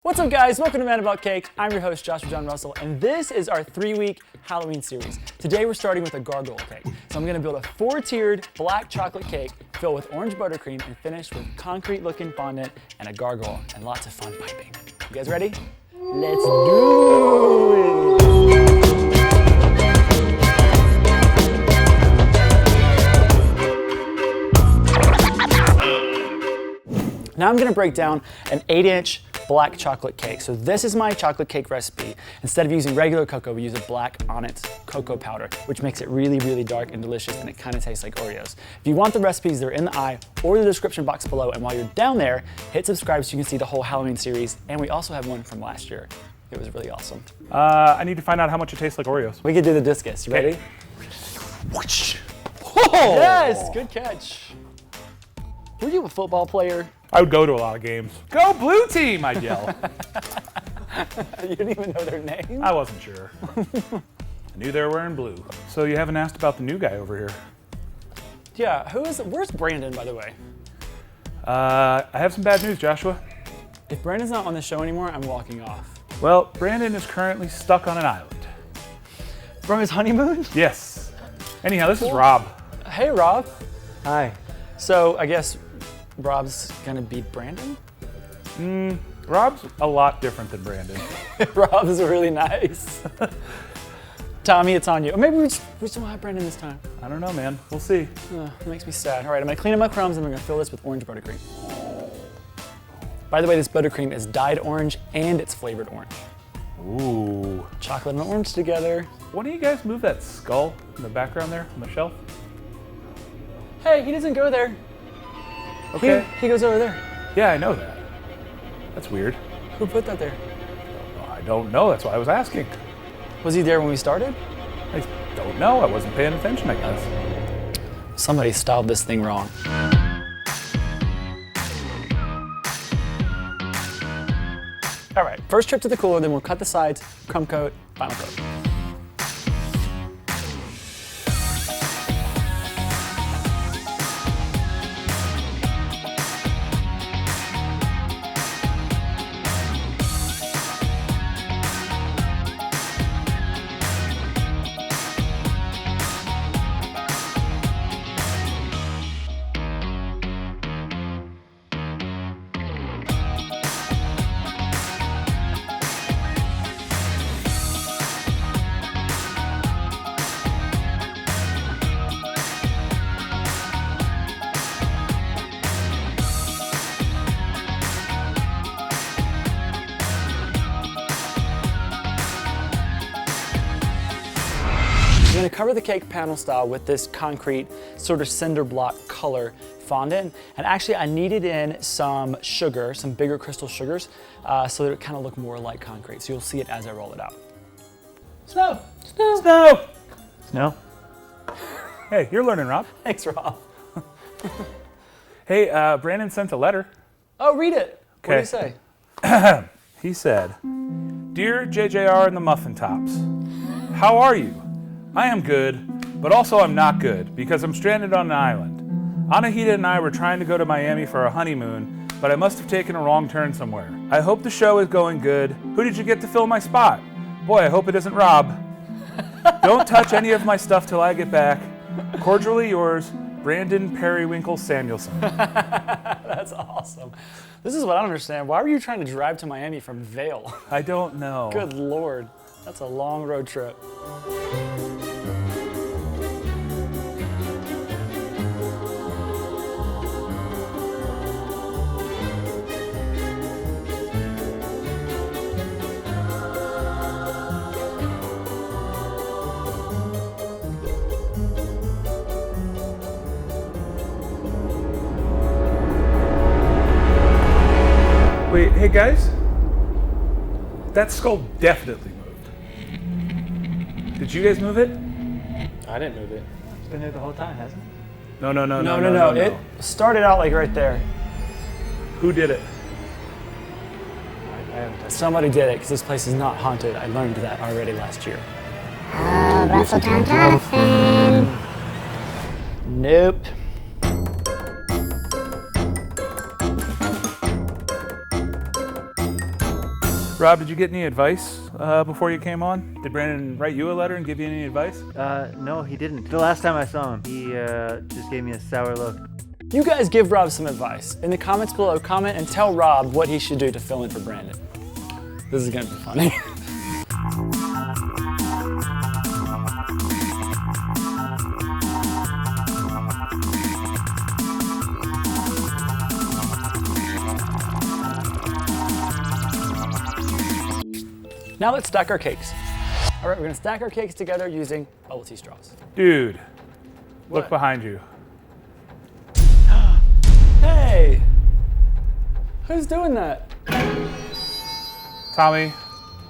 What's up guys, welcome to Man About Cake. I'm your host Joshua John Russell and this is our 3-week Halloween series. Today we're starting with a gargoyle cake. So I'm gonna build a 4-tiered black chocolate cake filled with orange buttercream and finished with concrete looking fondant and a gargoyle and lots of fun piping. You guys ready? Let's do it! Now I'm gonna break down an 8-inch black chocolate cake. So this is my chocolate cake recipe. Instead of using regular cocoa, we use a black Onyx cocoa powder, which makes it really, really dark and delicious, and it kind of tastes like Oreos. If you want the recipes, they're in the eye or the description box below. And while you're down there, hit subscribe so you can see the whole Halloween series. And we also have one from last year. It was really awesome. I need to find out how much it tastes like Oreos. We could do the discus. You ready? Whoosh. Oh! Yes, good catch. Were you a football player? I would go to a lot of games. Go blue team, I'd yell. You didn't even know their name? I wasn't sure. I knew they were wearing blue. So you haven't asked about the new guy over here. Yeah, where's Brandon, by the way? I have some bad news, Joshua. If Brandon's not on the show anymore, I'm walking off. Well, Brandon is currently stuck on an island. From his honeymoon? Yes. Anyhow, this is Rob. Hey, Rob. Hi. So I guess Rob's gonna beat Brandon? Rob's a lot different than Brandon. Rob's really nice. Tommy, it's on you. Or maybe we just won't have Brandon this time. I don't know, man. We'll see. It makes me sad. All right, I'm gonna clean up my crumbs and I'm gonna fill this with orange buttercream. By the way, this buttercream is dyed orange and it's flavored orange. Ooh. Chocolate and orange together. Why don't you guys move that skull in the background there on the shelf? Hey, he doesn't go there. Okay. He goes over there. Yeah, I know that. That's weird. Who put that there? I don't know. That's why I was asking. Was he there when we started? I don't know. I wasn't paying attention, I guess. Somebody styled this thing wrong. All right, first trip to the cooler, then we'll cut the sides, crumb coat, final coat. I'm gonna cover the cake panel style with this concrete sort of cinder block color fondant. And actually I needed in some sugar, some bigger crystal sugars, so that it kind of look more like concrete. So you'll see it as I roll it out. Snow! Snow! Snow! Snow? Hey, you're learning, Rob. Thanks, Rob. Hey, Brandon sent a letter. Oh, read it. What did he Okay. say? He said, "Dear JJR and the Muffin Tops, how are you? I am good, but also I'm not good because I'm stranded on an island. Anahita and I were trying to go to Miami for a honeymoon, but I must have taken a wrong turn somewhere. I hope the show is going good. Who did you get to fill my spot? Boy, I hope it isn't Rob. Don't touch any of my stuff till I get back. Cordially yours, Brandon Periwinkle Samuelson." That's awesome. This is what I don't understand. Why were you trying to drive to Miami from Vail? I don't know. Good Lord. That's a long road trip. Wait, hey guys. That skull definitely moved. Did you guys move it? I didn't move it. It's been there the whole time, hasn't it? No. No. It started out like right there. Who did it? I haven't touched Somebody did it because this place is not haunted. I learned that already last year. Russelltown Jonathan. Nope. Rob, did you get any advice before you came on? Did Brandon write you a letter and give you any advice? No, he didn't. The last time I saw him, he just gave me a sour look. You guys give Rob some advice. In the comments below, comment and tell Rob what he should do to fill in for Brandon. This is gonna be funny. Now let's stack our cakes. All right, we're gonna stack our cakes together using bubble tea straws. Dude, What? look behind you. Hey! Who's doing that? Tommy,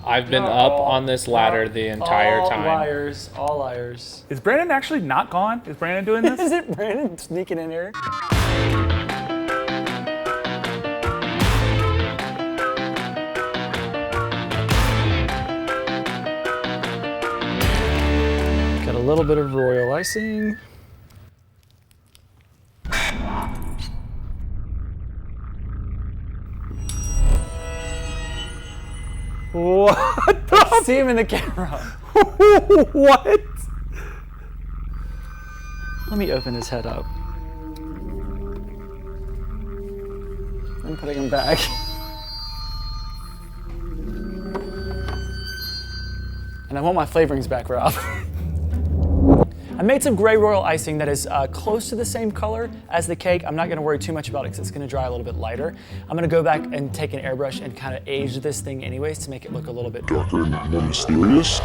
I've been up on this ladder the entire all time. Liars, all liars. is Brandon actually not gone? Is Brandon doing this? Is it Brandon sneaking in here? Got a little bit of royal icing. What the? See him in the camera. What? Let me open his head up. I'm putting him back. And I want my flavorings back, Rob. I made some gray royal icing that is close to the same color as the cake. I'm not gonna worry too much about it because it's gonna dry a little bit lighter. I'm gonna go back and take an airbrush and kind of age this thing anyways to make it look a little bit darker and more mysterious.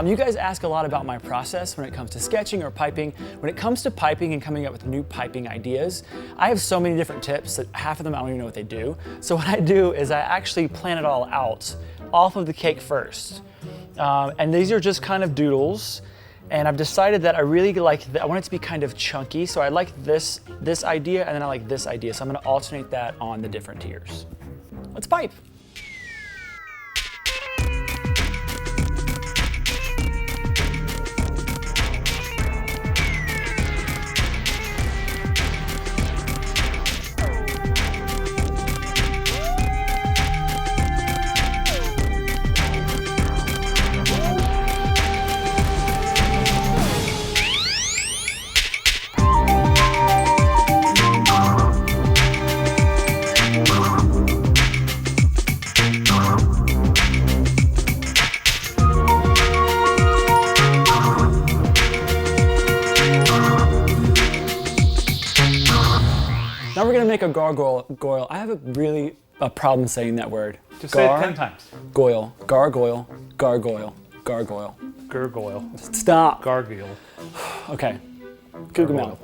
You guys ask a lot about my process when it comes to sketching or piping. When it comes to piping and coming up with new piping ideas, I have so many different tips that half of them I don't even know what they do. So what I do is I actually plan it all out off of the cake first. And these are just kind of doodles. And I've decided that I really like, I want it to be kind of chunky. So I like this idea and then I like this idea. So I'm gonna alternate that on the different tiers. Let's pipe. Now we're gonna make a gargoyle. I have a problem saying that word. Just say it 10 times. Gargoyle, gargoyle, gargoyle, gargoyle. Gargoyle. Stop. Gargoyle. Okay, Google Mouth.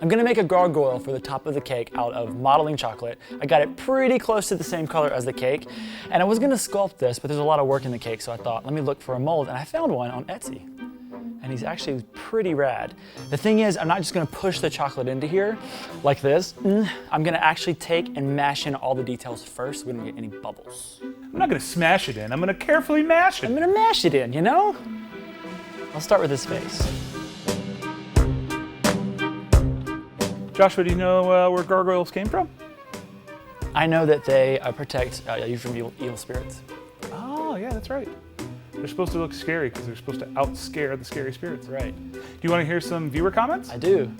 I'm gonna make a gargoyle for the top of the cake out of modeling chocolate. I got it pretty close to the same color as the cake. And I was gonna sculpt this, but there's a lot of work in the cake, so I thought, let me look for a mold, and I found one on Etsy. And he's actually pretty rad. The thing is, I'm not just gonna push the chocolate into here like this. I'm gonna actually take and mash in all the details first so we don't get any bubbles. I'm not gonna smash it in. I'm gonna carefully mash I'm it. gonna mash it in, you know? I'll start with his face. Joshua, do you know where gargoyles came from? I know that they protect you from evil spirits. Oh, yeah, that's right. They're supposed to look scary because they're supposed to outscare the scary spirits. Right. Do you want to hear some viewer comments? I do.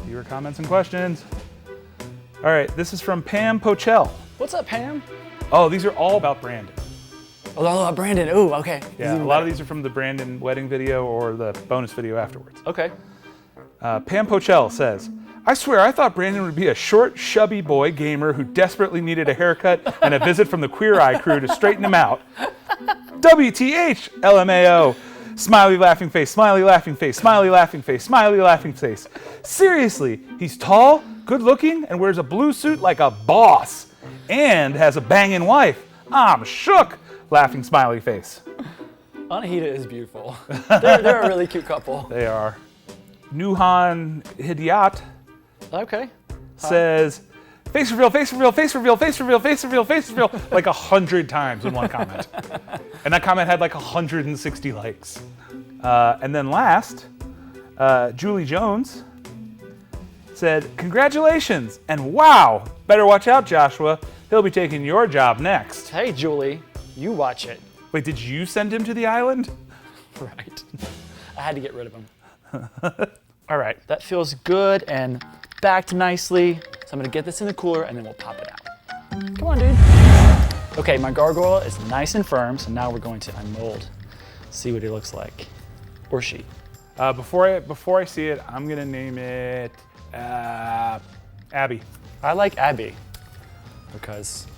Viewer comments and questions. All right, this is from Pam Pochell. What's up, Pam? Oh, these are all about Brandon. Oh, Brandon. Ooh, okay. Yeah, a lot of these are from the Brandon wedding video or the bonus video afterwards. Okay. Pam Pochell says, I swear I thought Brandon would be a short, chubby boy gamer who desperately needed a haircut and a visit from the Queer Eye crew to straighten him out. WTH, LMAO. Smiley laughing face, smiley laughing face, smiley laughing face, smiley laughing face. Seriously, he's tall, good looking, and wears a blue suit like a boss. And has a banging wife. I'm shook, laughing smiley face. Anahita is beautiful. They're a really cute couple. They are. Nuhan Hidyat Okay. says, face reveal, face reveal, face reveal, face reveal, face reveal, face reveal, like 100 times in one comment. And that comment had like 160 likes. And then last, Julie Jones said, congratulations, and wow, better watch out, Joshua. He'll be taking your job next. Hey, Julie. You watch it. Wait, did you send him to the island? Right. I had to get rid of him. All right, that feels good and backed nicely. So I'm gonna get this in the cooler and then we'll pop it out. Come on, dude. Okay, my gargoyle is nice and firm, so now we're going to unmold. See what he looks like, or she. Before I see it, I'm gonna name it Abby. I like Abby because,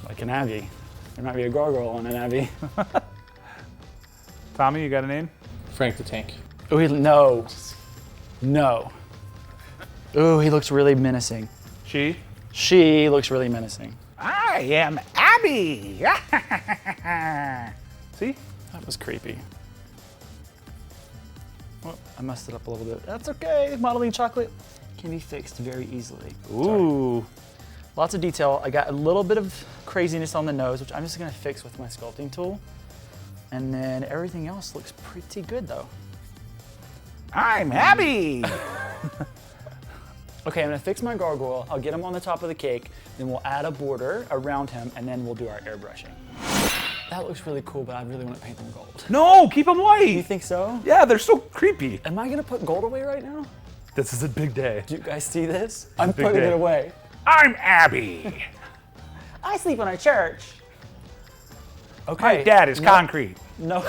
like an Abby, there might be a gargoyle on an Abby. Tommy, you got a name? Frank the Tank. Oh, no. Oh, he looks really menacing. She? She looks really menacing. I am Abby. See? That was creepy. Oh, I messed it up a little bit. That's okay. Modeling chocolate can be fixed very easily. Ooh. Lots of detail. I got a little bit of craziness on the nose, which I'm just gonna fix with my sculpting tool. And then everything else looks pretty good though. I'm Abby. Okay, I'm gonna fix my gargoyle. I'll get him on the top of the cake, then we'll add a border around him, and then we'll do our airbrushing. That looks really cool, but I really want to paint them gold. No, keep them You white. think so? Yeah, they're so creepy. Am I gonna put gold away right now? This is a big day. Do you guys see this? I'm big putting day. it away. I'm Abby. I sleep in a church. Okay. My dad is concrete. No.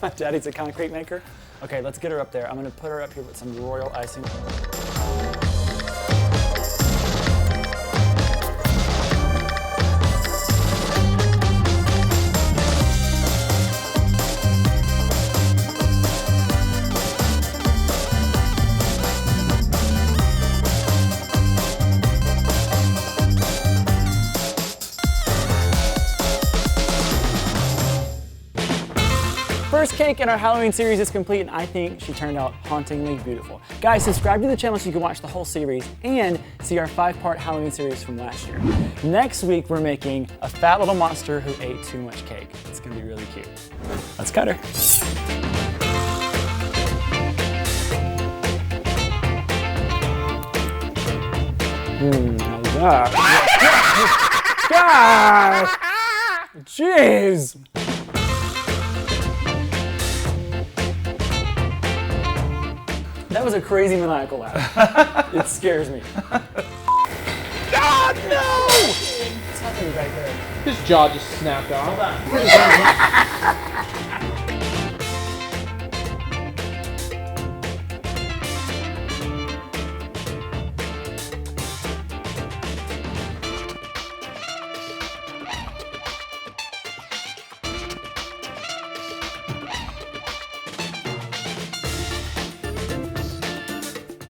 My daddy's a concrete maker. Okay, let's get her up there. I'm gonna put her up here with some royal icing. First cake in our Halloween series is complete, and I think she turned out hauntingly beautiful. Guys, subscribe to the channel so you can watch the whole series and see our 5-part Halloween series from last year. Next week, we're making a fat little monster who ate too much cake. It's gonna be really cute. Let's cut her. How's that? God! Jeez! That was a crazy maniacal laugh. It scares me. God, no! What's happening back there? His jaw just snapped off.